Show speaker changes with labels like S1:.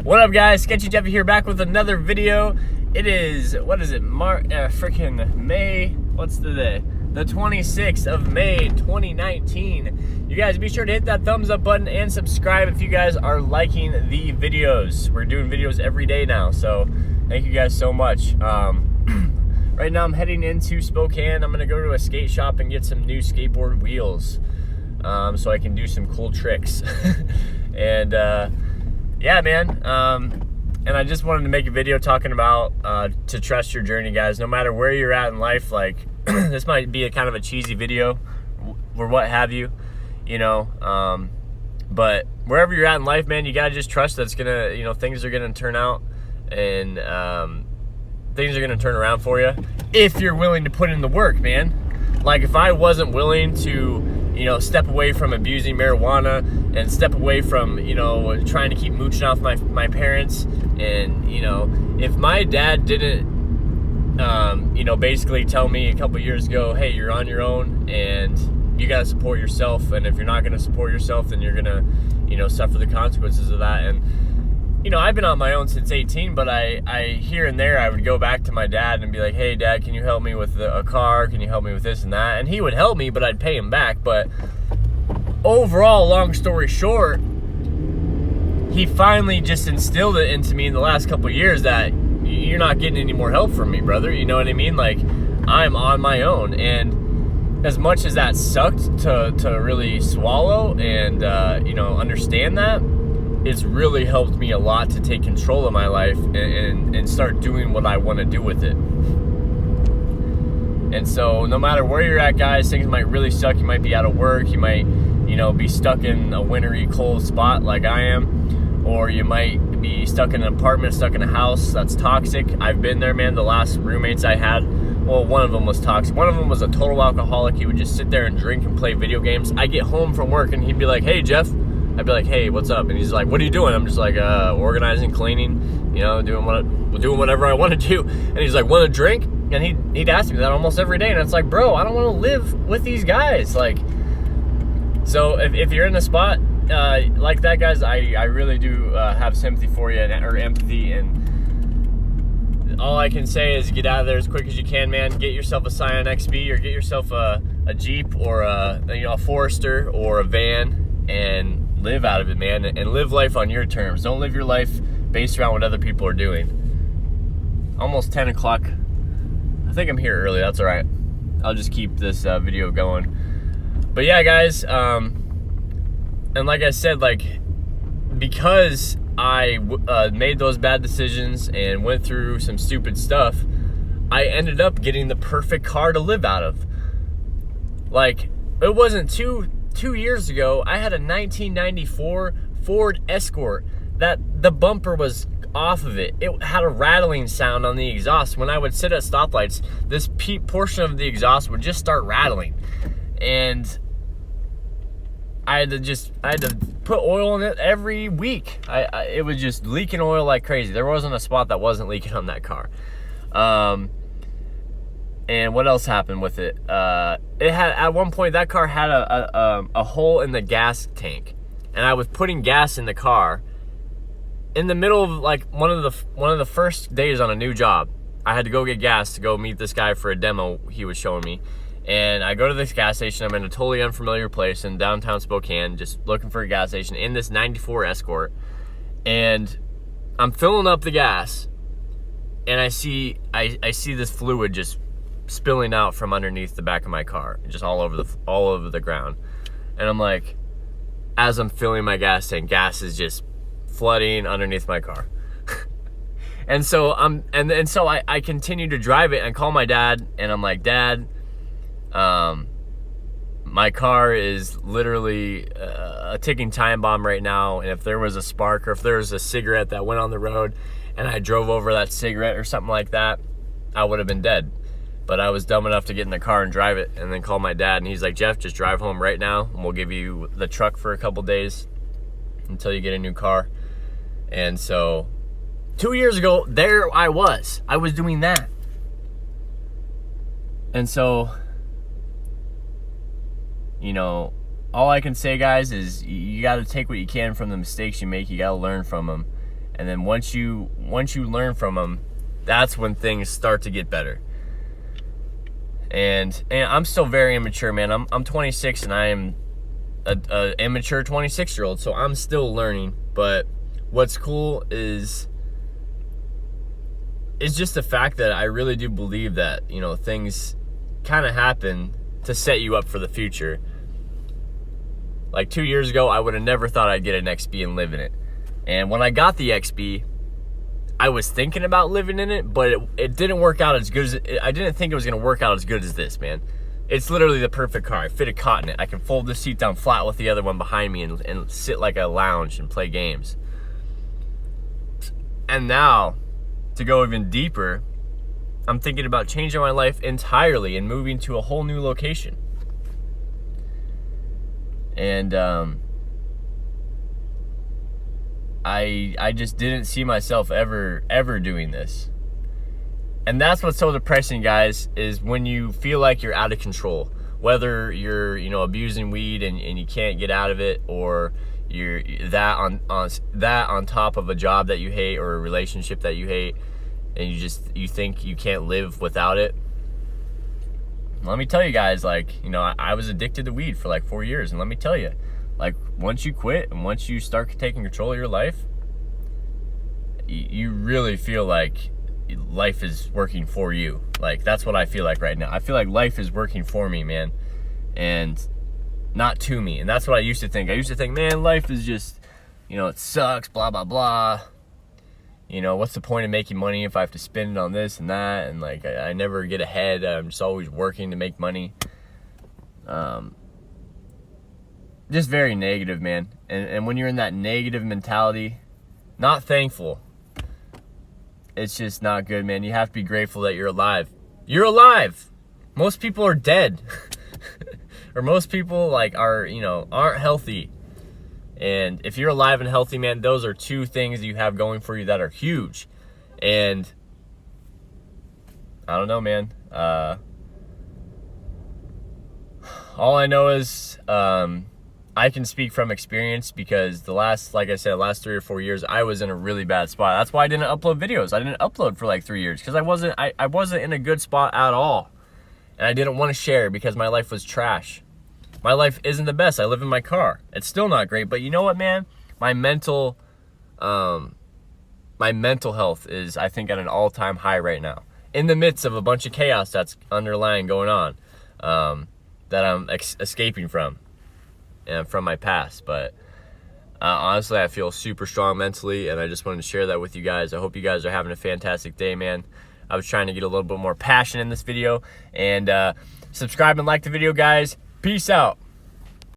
S1: What up, guys? Sketchy Jeffy here, back with another video. It is, what is it, freaking May, what's the day? The 26th of May, 2019. You guys be sure to hit that thumbs up button and subscribe if you guys are liking the videos. We're doing videos every day now, so thank you guys so much. Right now I'm heading into Spokane. I'm gonna go to a skate shop and get some new skateboard wheels so I can do some cool tricks. And yeah, man, and I just wanted to make a video talking about to trust your journey, guys. No matter where you're at in life, like this might be a kind of a cheesy video or what have you, you know, but wherever you're at in life, man, you gotta just trust that it's gonna, you know, things are gonna turn out and things are gonna turn around for you if you're willing to put in the work, man. Like if I wasn't willing to, you know, step away from abusing marijuana and step away from, you know, trying to keep mooching off my parents, and, you know, if my dad didn't, you know, basically tell me a couple years ago, hey, you're on your own and you got to support yourself, and if you're not going to support yourself, then you're going to, you know, suffer the consequences of that. And, you know, I've been on my own since 18, but I here and there I would go back to my dad and be like, hey, Dad, can you help me with a car? Can you help me with this and that? And he would help me, but I'd pay him back. But overall, long story short, he finally just instilled it into me in the last couple of years that you're not getting any more help from me, brother. You know what I mean? Like, I'm on my own. And as much as that sucked to really swallow and, you know, understand that, it's really helped me a lot to take control of my life and start doing what I want to do with it. And so no matter where you're at, guys, things might really suck. You might be out of work. You might, you know, be stuck in a wintry, cold spot like I am. Or you might be stuck in an apartment, stuck in a house that's toxic. I've been there, man. The last roommates I had, well, one of them was toxic. One of them was a total alcoholic. He would just sit there and drink and play video games. I get home from work and he'd be like, hey, Jeff. I'd be like, hey, what's up? And he's like, what are you doing? I'm just like, organizing, cleaning, you know, doing whatever I want to do. And he's like, want a drink? And he'd ask me that almost every day. And it's like, bro, I don't want to live with these guys. Like, so if you're in a spot like that, guys, I really do have sympathy for you, or empathy. And all I can say is get out of there as quick as you can, man. Get yourself a Scion XB, or get yourself a Jeep, or a Forester, or a van, and live out of it, man, and live life on your terms. Don't live your life based around what other people are doing. Almost 10 o'clock. I think I'm here early. That's all right. I'll just keep this video going. But yeah, guys, and like I said, like, because I made those bad decisions and went through some stupid stuff, I ended up getting the perfect car to live out of. Like, it wasn't two years ago, I had a 1994 Ford Escort that the bumper was off of it. It had a rattling sound on the exhaust. When I would sit at stoplights, this portion of the exhaust would just start rattling. And I had to put oil in it every week. It was just leaking oil like crazy. There wasn't a spot that wasn't leaking on that car. And what else happened with it? It had, at one point, that car had a hole in the gas tank, and I was putting gas in the car in the middle of like one of the first days on a new job. I had to go get gas to go meet this guy for a demo he was showing me, and I go to this gas station. I'm in a totally unfamiliar place in downtown Spokane, just looking for a gas station in this 94 Escort, and I'm filling up the gas, and I see this fluid just spilling out from underneath the back of my car, just all over the ground. And I'm like, as I'm filling my gas tank, gas is just flooding underneath my car. And so I continue to drive it and call my dad, and I'm like, Dad, my car is literally a ticking time bomb right now, and if there was a spark, or if there was a cigarette that went on the road and I drove over that cigarette or something like that, I would have been dead. But I was dumb enough to get in the car and drive it, and then call my dad, and he's like, Jeff, just drive home right now, and we'll give you the truck for a couple days until you get a new car. And so 2 years ago, there I was doing that. And so, you know, all I can say, guys, is you got to take what you can from the mistakes you make. You got to learn from them. And then once you learn from them, that's when things start to get better. And I'm still very immature, man. I'm 26 and I am a immature 26-year-old, so I'm still learning. But what's cool is just the fact that I really do believe that, you know, things kind of happen to set you up for the future. Like 2 years ago, I would have never thought I'd get an XB and live in it. And when I got the XB, I was thinking about living in it, but it didn't work out as good as I didn't think it was going to work out as good as this, man. It's literally the perfect car. I fit a cot in it. I can fold the seat down flat with the other one behind me and sit like a lounge and play games. And now, to go even deeper, I'm thinking about changing my life entirely and moving to a whole new location. And I just didn't see myself ever doing this. And that's what's so depressing, guys, is when you feel like you're out of control. Whether you're, you know, abusing weed and you can't get out of it, or you're that on top of a job that you hate or a relationship that you hate, and you think you can't live without it. Let me tell you guys, like, you know, I was addicted to weed for like 4 years, and let me tell you, like, once you quit and once you start taking control of your life, you really feel like life is working for you. Like, that's what I feel like right now. I feel like life is working for me, man, and not to me. And that's what I used to think. I used to think, man, life is just, you know, it sucks, blah, blah, blah. You know, what's the point of making money if I have to spend it on this and that? And like, I never get ahead. I'm just always working to make money. Just very negative, man. And when you're in that negative mentality, not thankful, it's just not good, man. You have to be grateful that you're alive. You're alive. Most people are dead. Or most people, like, are, you know, aren't healthy. And if you're alive and healthy, man, those are two things you have going for you that are huge. And I don't know, man. All I know is I can speak from experience, because like I said, last 3 or 4 years, I was in a really bad spot. That's why I didn't upload videos. I didn't upload for like 3 years, because I wasn't in a good spot at all. And I didn't want to share because my life was trash. My life isn't the best. I live in my car. It's still not great, but you know what, man? My mental health is, I think, at an all-time high right now. In the midst of a bunch of chaos that's underlying going on, that I'm escaping from my past. But honestly, I feel super strong mentally, and I just wanted to share that with you guys. I hope you guys are having a fantastic day, man. I was trying to get a little bit more passion in this video. And subscribe and like the video, guys. Peace out.